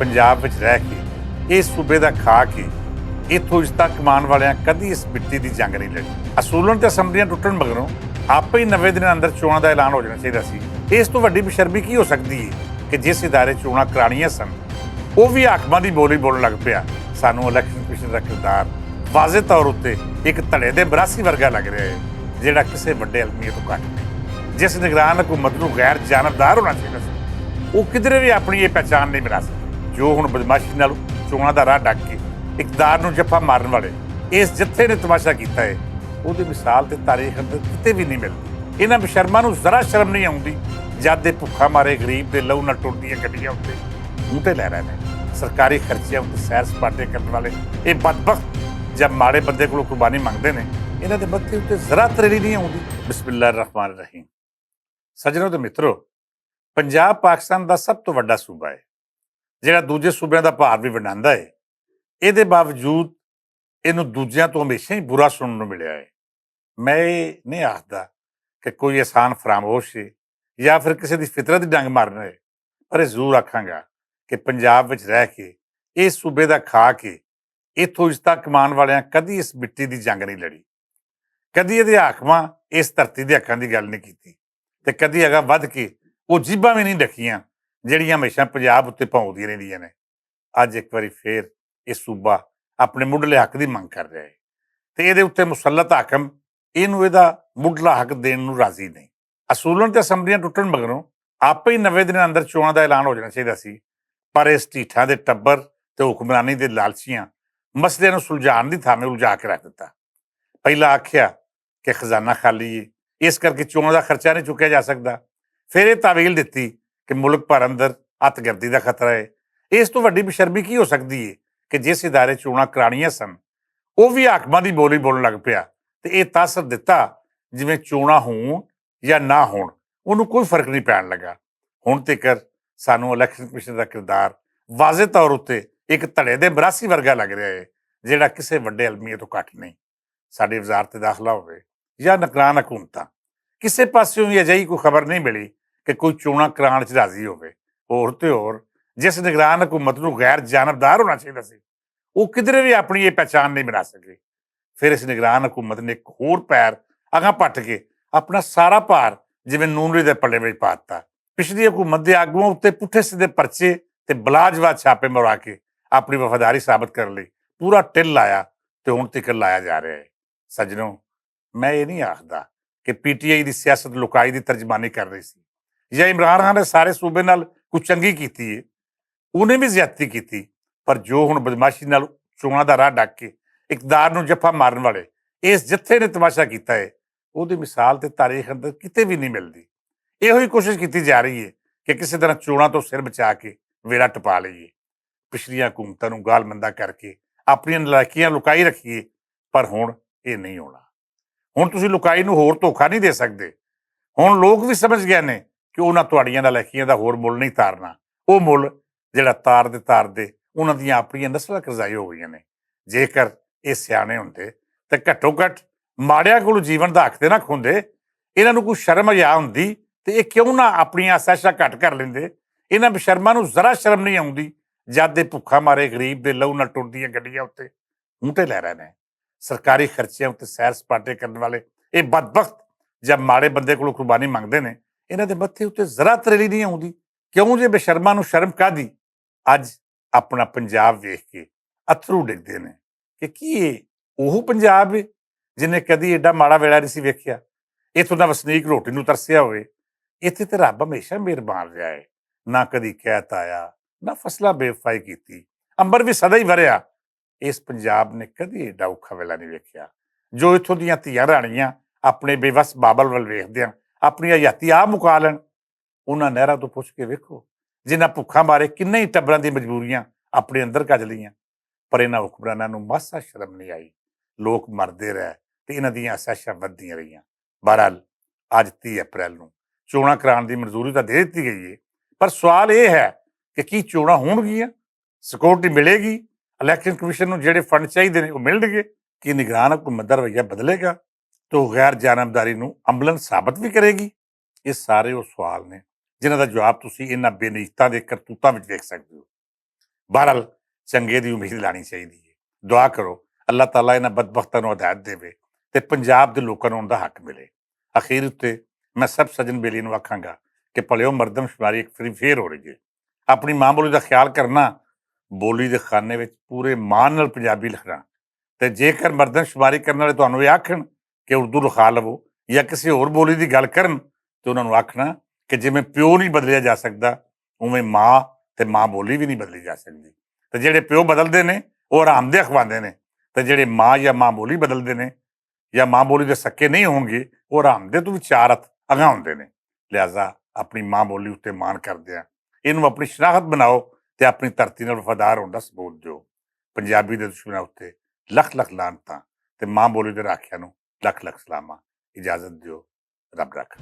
ਪੰਜਾਬ ਵਿੱਚ ਰਹਿ ਕੇ ਇਸ ਸੂਬੇ ਦਾ ਖਾ ਕੇ ਇੱਥੋਂ ਇੱਜ਼ਤਾਂ ਕਮਾਉਣ ਵਾਲਿਆਂ ਕਦੀ ਇਸ ਮਿੱਟੀ ਦੀ ਜੰਗ ਨਹੀਂ ਲੜੀ। ਅਸੂਲਨ ਤੇ ਅਸੈਂਬਲੀਆਂ ਟੁੱਟਣ ਮਗਰੋਂ ਆਪੇ ਹੀ 90 ਦਿਨਾਂ ਅੰਦਰ ਚੋਣਾਂ ਦਾ ਐਲਾਨ ਹੋ ਜਾਣਾ ਚਾਹੀਦਾ ਸੀ। ਇਸ ਤੋਂ ਵੱਡੀ ਬੇਸ਼ਰਮੀ ਕੀ ਹੋ ਸਕਦੀ ਹੈ ਕਿ ਜਿਸ ਇਦਾਰੇ ਚੋਣਾਂ ਕਰਾਉਣੀਆਂ ਸਨ ਉਹ ਵੀ ਹਾਕਮਾਂ ਦੀ ਬੋਲੀ ਬੋਲਣ ਲੱਗ ਪਿਆ। ਸਾਨੂੰ ਇਲੈਕਸ਼ਨ ਕਮਿਸ਼ਨ ਦਾ ਕਿਰਦਾਰ ਵਾਜ਼ਿਹ ਤੌਰ ਉੱਤੇ ਇੱਕ ਧੜੇ ਦੇ ਬਰਾਸੀ ਵਰਗਾ ਲੱਗ ਰਿਹਾ ਹੈ, ਜਿਹੜਾ ਕਿਸੇ ਵੱਡੇ ਅਲਮੀਅਤ ਤੋਂ ਘੱਟ ਨਹੀਂ। ਜਿਸ ਨਿਗਰਾਨ ਹਕੂਮਤ ਨੂੰ ਗੈਰ ਜਾਨਬਦਾਰ ਹੋਣਾ ਚਾਹੀਦਾ ਸੀ, ਉਹ ਕਿਧਰੇ ਵੀ ਆਪਣੀ ਇਹ ਪਹਿਚਾਣ ਨਹੀਂ ਬਣਾ ਸਕੇ। ਜੋ ਹੁਣ ਬਦਮਾਸ਼ੀ ਨਾਲ ਚੋਣਾਂ ਦਾ ਰਾਹ ਡੱਕ ਕੇ ਇਕਤਦਾਰ ਨੂੰ ਜੱਫਾ ਮਾਰਨ ਵਾਲੇ ਇਸ ਜੱਥੇ ਨੇ ਤਮਾਸ਼ਾ ਕੀਤਾ ਹੈ, ਉਹਦੀ ਮਿਸਾਲ ਤੇ ਤਾਰੀਖ ਅੰਦਰ ਕਿਤੇ ਵੀ ਨਹੀਂ ਮਿਲਦੀ। ਇਹਨਾਂ ਬੇਸ਼ਰਮਾਂ ਨੂੰ ਜ਼ਰਾ ਸ਼ਰਮ ਨਹੀਂ ਆਉਂਦੀ ਜਦ ਦੇ ਭੁੱਖਾ ਮਾਰੇ ਗਰੀਬ ਦੇ ਲਹੂ ਨਾਲ ਟੁੱਟਦੀਆਂ ਗੱਡੀਆਂ ਉੱਤੇ ਮੂੰਹ ਲੈ ਰਹੇ ਨੇ। ਸਰਕਾਰੀ ਖਰਚਿਆਂ ਉੱਤੇ ਸੈਰ ਸਪਾਟੇ ਕਰਨ ਵਾਲੇ ਇਹ ਬਦਬਖਤ ਜਦ ਮਾੜੇ ਬੰਦੇ ਕੋਲੋਂ ਕੁਰਬਾਨੀ ਮੰਗਦੇ ਨੇ, ਇਹਨਾਂ ਦੇ ਮੱਥੇ ਉੱਤੇ ਜ਼ਰਾ ਤਰੇੜੀ ਨਹੀਂ ਆਉਂਦੀ। ਬਿਸਮਿਲ੍ਲਾਹਿਰ ਰਹਿਮਾਨਿਰ ਰਹੀਮ। ਸੱਜਣੋ ਤੇ ਮਿੱਤਰੋ, ਪੰਜਾਬ ਪਾਕਿਸਤਾਨ ਦਾ ਸਭ ਤੋਂ ਵੱਡਾ ਸੂਬਾ ਹੈ, ਜਿਹੜਾ ਦੂਜੇ ਸੂਬਿਆਂ ਦਾ ਭਾਰ ਵੀ ਵੰਡਾਉਂਦਾ ਹੈ। ਇਹਦੇ ਬਾਵਜੂਦ ਇਹਨੂੰ ਦੂਜਿਆਂ ਤੋਂ ਹਮੇਸ਼ਾ ਹੀ ਬੁਰਾ ਸੁਣਨ ਨੂੰ ਮਿਲਿਆ ਹੈ। ਮੈਂ ਇਹ ਨਹੀਂ ਆਖਦਾ ਕਿ ਕੋਈ ਆਸਾਨ ਫਰਾਮੋਸ਼ ਹੈ ਜਾਂ ਫਿਰ ਕਿਸੇ ਦੀ ਫਿਤਰਤ ਦੀ ਡੰਗ ਮਾਰਨਾ ਹੈ, ਪਰ ਇਹ ਜ਼ਰੂਰ ਆਖਾਂਗਾ ਕਿ ਪੰਜਾਬ ਵਿੱਚ ਰਹਿ ਕੇ ਇਸ ਸੂਬੇ ਦਾ ਖਾ ਕੇ ਇੱਥੋਂ ਇੱਜ਼ਤਾਂ ਕਮਾਉਣ ਵਾਲਿਆਂ ਕਦੀ ਇਸ ਮਿੱਟੀ ਦੀ ਜੰਗ ਨਹੀਂ ਲੜੀ, ਕਦੀ ਇਹਦੇ ਹਾਕਮਾਂ ਇਸ ਧਰਤੀ ਦੇ ਹੱਕਾਂ ਦੀ ਗੱਲ ਨਹੀਂ ਕੀਤੀ, ਤੇ ਕਦੀ ਅਗਾ ਵੱਧ ਕੇ ਉਹ ਜੀਬਾਂ ਵੀ ਨਹੀਂ ਰੱਖੀਆਂ ਜਿਹੜੀਆਂ ਹਮੇਸ਼ਾ ਪੰਜਾਬ ਉੱਤੇ ਭੌਂਕਦੀਆਂ ਰਹਿੰਦੀਆਂ ਨੇ। ਅੱਜ ਇੱਕ ਵਾਰੀ ਫੇਰ ਇਹ ਸੂਬਾ ਆਪਣੇ ਮੁੱਢਲੇ ਹੱਕ ਦੀ ਮੰਗ ਕਰ ਰਿਹਾ ਹੈ ਤੇ ਇਹਦੇ ਉੱਤੇ ਮੁਸੱਲਤ ਹਾਕਮ ਇਹਨੂੰ ਇਹਦਾ ਮੁੱਢਲਾ ਹੱਕ ਦੇਣ ਨੂੰ ਰਾਜ਼ੀ ਨਹੀਂ। ਅਸੂਲਨ ਤੇ ਅਸੈਂਬਲੀਆਂ ਟੁੱਟਣ ਮਗਰੋਂ ਆਪੇ ਹੀ 90 ਦਿਨਾਂ ਅੰਦਰ ਚੋਣਾਂ ਦਾ ਐਲਾਨ ਹੋ ਜਾਣਾ ਚਾਹੀਦਾ ਸੀ, ਪਰ ਇਸ ਢੀਠਾਂ ਦੇ ਟੱਬਰ ਤੇ ਹੁਕਮਰਾਨੀ ਦੇ ਲਾਲਚੀਆਂ ਮਸਲੇ ਨੂੰ ਸੁਲਝਾਉਣ ਦੀ ਥਾਵੇਂ ਉਲਝਾ ਕੇ ਰੱਖ ਦਿੱਤਾ। ਪਹਿਲਾਂ ਆਖਿਆ ਕਿ ਖਜ਼ਾਨਾ ਖਾਲੀ ਹੈ, ਇਸ ਕਰਕੇ ਚੋਣਾਂ ਦਾ ਖਰਚਾ ਨਹੀਂ ਚੁੱਕਿਆ ਜਾ ਸਕਦਾ। ਫਿਰ ਇਹ ਤਾਵੀਲ ਦਿੱਤੀ ਕਿ ਮੁਲਕ ਭਰ ਅੰਦਰ ਅੱਤਗਰਦੀ ਦਾ ਖਤਰਾ ਹੈ। ਇਸ ਤੋਂ ਵੱਡੀ ਬੇਸ਼ਰਮੀ ਕੀ ਹੋ ਸਕਦੀ ਹੈ ਕਿ ਜਿਸ ਇਦਾਰੇ ਚੋਣਾਂ ਕਰਾਉਣੀਆਂ ਸਨ ਉਹ ਵੀ ਹਾਕਮਾਂ ਦੀ ਬੋਲੀ ਬੋਲਣ ਲੱਗ ਪਿਆ ਤੇ ਇਹ ਤਾਸਰ ਦਿੱਤਾ ਜਿਵੇਂ ਚੋਣਾਂ ਹੋਣ ਜਾਂ ਨਾ ਹੋਣ ਉਹਨੂੰ ਕੋਈ ਫਰਕ ਨਹੀਂ ਪੈਣ ਲੱਗਾ। ਹੁਣ ਤੀਕਰ ਸਾਨੂੰ ਇਲੈਕਸ਼ਨ ਕਮਿਸ਼ਨ ਦਾ ਕਿਰਦਾਰ ਵਾਜ਼ਿਹ ਤੌਰ ਉੱਤੇ ਇੱਕ ਧੜੇ ਦੇ ਬਰਾਸੀ ਵਰਗਾ ਲੱਗ ਰਿਹਾ ਹੈ, ਜਿਹੜਾ ਕਿਸੇ ਵੱਡੇ ਅਲਮੀਅਤ ਤੋਂ ਘੱਟ ਨਹੀਂ। ਸਾਡੀ ਵਜ਼ਾਰਤ ਦਾਖਲਾ ਹੋਵੇ ਜਾਂ ਨਿਗਰਾਨ ਹਕੂਮਤਾਂ, ਕਿਸੇ ਪਾਸਿਓਂ ਵੀ ਅਜਿਹੀ ਕੋਈ ਖਬਰ ਨਹੀਂ ਮਿਲੀ ਕਿ ਕੋਈ ਚੋਣਾਂ ਕਰਾਉਣ 'ਚ ਰਾਜ਼ੀ ਹੋਵੇ। ਹੋਰ ਤੇ ਹੋਰ ਜਿਸ ਨਿਗਰਾਨ ਹਕੂਮਤ ਨੂੰ ਗੈਰ ਜਾਨਬਦਾਰ ਹੋਣਾ ਚਾਹੀਦਾ ਸੀ, ਉਹ ਕਿਧਰੇ ਵੀ ਆਪਣੀ ਇਹ ਪਹਿਚਾਣ ਨਹੀਂ ਬਣਾ ਸਕੇ। ਫਿਰ ਇਸ ਨਿਗਰਾਨ ਹਕੂਮਤ ਨੇ ਇੱਕ ਹੋਰ ਪੈਰ ਅਗਾਂਹ ਪੱਟ ਕੇ ਆਪਣਾ ਸਾਰਾ ਭਾਰ ਜਿਵੇਂ ਨੂਨਰੀ ਦੇ ਪੱਲੇ ਵਿੱਚ ਪਾ ਦਿੱਤਾ। ਪਿਛਲੀ ਹਕੂਮਤ ਦੇ ਆਗੂਆਂ ਉੱਤੇ ਪੁੱਠੇ ਸਿੱਧੇ ਪਰਚੇ ਤੇ ਬਲਾਜਵਾਦ ਛਾਪੇ ਮਰਵਾ ਕੇ ਆਪਣੀ ਵਫਾਦਾਰੀ ਸਾਬਤ ਕਰਨ ਲਈ ਪੂਰਾ ਟਿੱਲ ਲਾਇਆ ਤੇ ਹੁਣ ਤੱਕ ਲਾਇਆ ਜਾ ਰਿਹਾ ਹੈ। ਸੱਜਣੋ, ਮੈਂ ਇਹ ਨਹੀਂ ਆਖਦਾ ਕਿ ਪੀਟੀਆਈ ਦੀ ਸਿਆਸਤ ਲੁਕਾਈ ਦੀ ਤਰਜਮਾਨੀ ਕਰ ਰਹੀ ਸੀ ਜਾਂ ਇਮਰਾਨ ਖਾਨ ਨੇ ਸਾਰੇ ਸੂਬੇ ਨਾਲ ਕੁਝ ਚੰਗੀ ਕੀਤੀ ਹੈ, ਉਹਨੇ ਵੀ ਜ਼ਿਆਦਤੀ ਕੀਤੀ। ਪਰ ਜੋ ਹੁਣ ਬਦਮਾਸ਼ੀ ਨਾਲ ਚੋਣਾਂ ਦਾ ਰਾਹ ਡੱਕ ਕੇ ਇਕਤਦਾਰ ਨੂੰ ਜੱਫਾ ਮਾਰਨ ਵਾਲੇ ਇਸ ਜੱਥੇ ਨੇ ਤਮਾਸ਼ਾ ਕੀਤਾ ਹੈ, ਉਹਦੀ ਮਿਸਾਲ ਤੇ ਤਾਰੀਖ ਅੰਦਰ ਕਿਤੇ ਵੀ ਨਹੀਂ ਮਿਲਦੀ। ਇਹੋ ਹੀ ਕੋਸ਼ਿਸ਼ ਕੀਤੀ ਜਾ ਰਹੀ ਹੈ ਕਿ ਕਿਸੇ ਤਰ੍ਹਾਂ ਚੋਣਾਂ ਤੋਂ ਸਿਰ ਬਚਾ ਕੇ ਵੇਲਾ ਟਪਾ ਲਈਏ, ਪਿਛਲੀਆਂ ਹਕੂਮਤਾਂ ਨੂੰ ਗਾਲਮੰਦਾ ਕਰਕੇ ਆਪਣੀਆਂ ਨਲਾਇਕੀਆਂ ਲੁਕਾਈ ਰੱਖੀਏ। ਪਰ ਹੁਣ ਇਹ ਨਹੀਂ ਹੋਣਾ। ਹੁਣ ਤੁਸੀਂ ਲੁਕਾਈ ਨੂੰ ਹੋਰ ਧੋਖਾ ਨਹੀਂ ਦੇ ਸਕਦੇ। ਹੁਣ ਲੋਕ ਵੀ ਸਮਝ ਗਏ ਨੇ ਕਿ ਉਹਨਾਂ ਤੁਹਾਡੀਆਂ ਨਲਾਇਕੀਆਂ ਦਾ ਹੋਰ ਮੁੱਲ ਨਹੀਂ ਤਾਰਨਾ, ਉਹ ਮੁੱਲ ਜਿਹੜਾ ਤਾਰਦੇ ਉਹਨਾਂ ਦੀਆਂ ਆਪਣੀਆਂ ਨਸਲਾਂ ਕਰਜ਼ਾਈ ਹੋ ਗਈਆਂ ਨੇ। ਜੇਕਰ ਇਹ ਸਿਆਣੇ ਹੁੰਦੇ ਤਾਂ ਘੱਟੋ ਘੱਟ ਮਾੜਿਆਂ ਕੋਲ ਜੀਵਨ ਦਾ ਹੱਕ ਤੇ ਨਾ ਖੁੰਦੇ। ਇਹਨਾਂ ਨੂੰ ਕੋਈ ਸ਼ਰਮ ਹਯਾ ਹੁੰਦੀ ਤੇ ਇਹ ਕਿਉਂ ਨਾ ਆਪਣੀਆਂ ਆਸਾਇਸ਼ਾਂ ਘੱਟ ਕਰ ਲੈਂਦੇ। ਇਹਨਾਂ ਬੇਸ਼ਰਮਾਂ ਨੂੰ ਜ਼ਰਾ ਸ਼ਰਮ ਨਹੀਂ ਆਉਂਦੀ ਜਦ ਦੇ ਭੁੱਖਾ ਮਾਰੇ ਗਰੀਬ ਦੇ ਲਹੂ ਨਾਲ ਟੁੱਟਦੀਆਂ ਗੱਡੀਆਂ ਉੱਤੇ ਮੂੰਹ ਲੈ ਰਹੇ ਨੇ। ਸਰਕਾਰੀ ਖਰਚਿਆਂ ਉੱਤੇ ਸੈਰ ਸਪਾਟੇ ਕਰਨ ਵਾਲੇ ਇਹ ਬਦਬਖਤ ਜਦ ਮਾੜੇ ਬੰਦੇ ਕੋਲੋਂ ਕੁਰਬਾਨੀ ਮੰਗਦੇ ਨੇ, ਇਹਨਾਂ ਦੇ ਮੱਥੇ ਉੱਤੇ ਜ਼ਰਾ ਤਰੇੜੀ ਨਹੀਂ ਆਉਂਦੀ। ਕਿਉਂ ਜੇ ਬੇਸ਼ਰਮਾਂ ਨੂੰ ਸ਼ਰਮ ਕਾਹਦੀ? ਅੱਜ ਆਪਣਾ ਪੰਜਾਬ ਵੇਖ ਕੇ ਅਥਰੂ ਡਿੱਗਦੇ ਨੇ ਕਿ ਕੀ ਇਹ ਉਹ ਪੰਜਾਬ ਹੈ ਜਿਹਨੇ ਕਦੀ ਐਡਾ ਮਾੜਾ ਵੇਲਾ ਨਹੀਂ ਸੀ ਵੇਖਿਆ। ਇੱਥੋਂ ਦਾ ਵਸਨੀਕ ਰੋਟੀ ਨੂੰ ਤਰਸਿਆ ਹੋਵੇ। ਇੱਥੇ ਤੇ ਰੱਬ ਹਮੇਸ਼ਾ ਮਿਹਰਬਾਨ ਰਿਹਾ ਹੈ, ਨਾ ਕਦੀ ਕਹਿਤ ਆਇਆ, ਨਾ ਫਸਲਾਂ ਬੇਵਫਾਈ ਕੀਤੀ, ਅੰਬਰ ਵੀ ਸਦਾ ਹੀ ਵਰਿਆ। ਇਸ ਪੰਜਾਬ ਨੇ ਕਦੀ ਐਡਾ ਔਖਾ ਵੇਲਾ ਨਹੀਂ ਵੇਖਿਆ। ਜੋ ਇੱਥੋਂ ਦੀਆਂ ਧੀਆਂ ਰਾਣੀਆਂ ਆਪਣੇ ਬੇਵਸ ਬਾਬਲ ਵੱਲ ਵੇਖਦਿਆਂ ਆਪਣੀ ਹਯਾਤੀ ਆਪ ਮੁਕਾ ਲੈਣ। ਉਹਨਾਂ ਨਹਿਰਾਂ ਤੋਂ ਪੁੱਛ ਕੇ ਵੇਖੋ ਜਿਨ੍ਹਾਂ ਭੁੱਖਾਂ ਮਾਰੇ ਕਿੰਨੇ ਹੀ ਟੱਬਰਾਂ ਦੀ ਮਜਬੂਰੀਆਂ ਆਪਣੇ ਅੰਦਰ ਕੱਜ ਲਈਆਂ, ਪਰ ਇਹਨਾਂ ਹੁਕਮਰਾਨਾਂ ਨੂੰ ਮਾਸਾ ਸ਼ਰਮ ਨਹੀਂ ਆਈ। ਲੋਕ ਮਰਦੇ ਰਹੇ ਤੇ ਇਹਨਾਂ ਦੀਆਂ ਆਸਾਇਸ਼ਾਂ ਵੱਧਦੀਆਂ ਰਹੀਆਂ। ਬਹਰਹਾਲ ਅੱਜ 30 ਅਪ੍ਰੈਲ ਨੂੰ ਚੋਣਾਂ ਕਰਾਉਣ ਦੀ ਮਨਜ਼ੂਰੀ ਤਾਂ ਦੇ ਦਿੱਤੀ ਗਈ ਹੈ, ਪਰ ਸਵਾਲ ਇਹ ਹੈ ਕਿ ਕੀ ਚੋਣਾਂ ਹੋਣਗੀਆਂ? ਸਿਕਿਉਰਿਟੀ ਮਿਲੇਗੀ? ਇਲੈਕਸ਼ਨ ਕਮਿਸ਼ਨ ਨੂੰ ਜਿਹੜੇ ਫੰਡ ਚਾਹੀਦੇ ਨੇ ਉਹ ਮਿਲਣਗੇ? ਕੀ ਨਿਗਰਾਨ ਹਕੂਮਤ ਦਾ ਰਵੱਈਆ ਬਦਲੇਗਾ ਤੇ ਉਹ ਗੈਰ ਜਾਨਬਦਾਰੀ ਨੂੰ ਅਮਲਨ ਸਾਬਤ ਵੀ ਕਰੇਗੀ? ਇਹ ਸਾਰੇ ਉਹ ਸਵਾਲ ਨੇ ਜਿਨ੍ਹਾਂ ਦਾ ਜਵਾਬ ਤੁਸੀਂ ਇਹਨਾਂ ਬੇਨੀਤਾਂ ਦੇ ਕਰਤੂਤਾਂ ਵਿੱਚ ਦੇਖ ਸਕਦੇ ਹੋ। ਬਹਰਹਾਲ ਚੰਗੇ ਦੀ ਉਮੀਦ ਲਾਣੀ ਚਾਹੀਦੀ ਹੈ। ਦੁਆ ਕਰੋ ਅੱਲਾਹ ਤਾਲਾ ਇਹਨਾਂ ਬਦਬਖਤਾਂ ਨੂੰ ਹਦਾਇਤ ਦੇਵੇ ਤੇ ਪੰਜਾਬ ਦੇ ਲੋਕਾਂ ਨੂੰ ਉਹਨਾਂ ਦਾ ਹੱਕ ਮਿਲੇ। ਅਖੀਰ ਉੱਤੇ ਮੈਂ ਸਭ ਸੱਜਣ ਬੇਲੀ ਨੂੰ ਆਖਾਂਗਾ ਕਿ ਭਲਿਓ ਮਰਦਮਸ਼ੁਮਾਰੀ ਇੱਕ ਵਾਰੀ ਫੇਰ ਹੋ ਰਹੀ ਹੈ। ਆਪਣੀ ਮਾਂ ਬੋਲੀ ਦਾ ਖਿਆਲ ਕਰਨਾ, ਬੋਲੀ ਦੇ ਖਾਨੇ ਵਿੱਚ ਪੂਰੇ ਮਾਣ ਨਾਲ ਪੰਜਾਬੀ ਲਿਖਣਾ। ਤੇ ਜੇਕਰ ਮਰਦਮਸ਼ੁਮਾਰੀ ਕਰਨ ਵਾਲੇ ਤੁਹਾਨੂੰ ਇਹ ਆਖਣ ਕਿ ਉਰਦੂ ਲਿਖਾ ਲਵੋ ਜਾਂ ਕਿਸੇ ਹੋਰ ਬੋਲੀ ਦੀ ਗੱਲ ਕਰਨ ਤੇ ਉਹਨਾਂ ਨੂੰ ਆਖਣਾ ਕਿ ਜਿਵੇਂ ਪਿਓ ਨਹੀਂ ਬਦਲਿਆ ਜਾ ਸਕਦਾ ਉਵੇਂ ਮਾਂ ਤੇ ਮਾਂ ਬੋਲੀ ਵੀ ਨਹੀਂ ਬਦਲੀ ਜਾ ਸਕਦੀ। ਤੇ ਜਿਹੜੇ ਪਿਓ ਬਦਲਦੇ ਨੇ ਉਹ ਹਰਾਮਦੇ ਅਖਵਾਉਂਦੇ ਨੇ, ਤੇ ਜਿਹੜੇ ਮਾਂ ਜਾਂ ਮਾਂ ਬੋਲੀ ਬਦਲਦੇ ਨੇ ਜਾਂ ਮਾਂ ਬੋਲੀ ਦੇ ਸੱਕੇ ਨਹੀਂ ਹੋਣਗੇ ਉਹ ਹਰਾਮਦੇ ਤੋਂ ਵੀ ਚਾਰ ਹੱਥ ਅਗਾਂਹ ਹੁੰਦੇ ਨੇ। ਲਿਹਾਜ਼ਾ ਆਪਣੀ ਮਾਂ ਬੋਲੀ ਉੱਤੇ ਮਾਣ ਕਰਦੇ ਆ, ਇਹਨੂੰ ਆਪਣੀ ਸ਼ਨਾਖਤ ਬਣਾਓ ਤੇ ਆਪਣੀ ਧਰਤੀ ਨਾਲ ਵਫਾਦਾਰ ਹੋਣ ਦਾ ਸਬੂਤ ਦਿਓ। ਪੰਜਾਬੀ ਦੇ ਦੁਸ਼ਮਣਾਂ ਉੱਤੇ ਲੱਖ ਲੱਖ ਲਾਹਨਤਾਂ ਤੇ ਮਾਂ ਬੋਲੀ ਦੇ ਰਾਖਿਆਂ ਨੂੰ ਲੱਖ ਲੱਖ ਸਲਾਮਾਂ। ਇਜਾਜ਼ਤ ਦਿਓ, ਰੱਬ ਰੱਖ।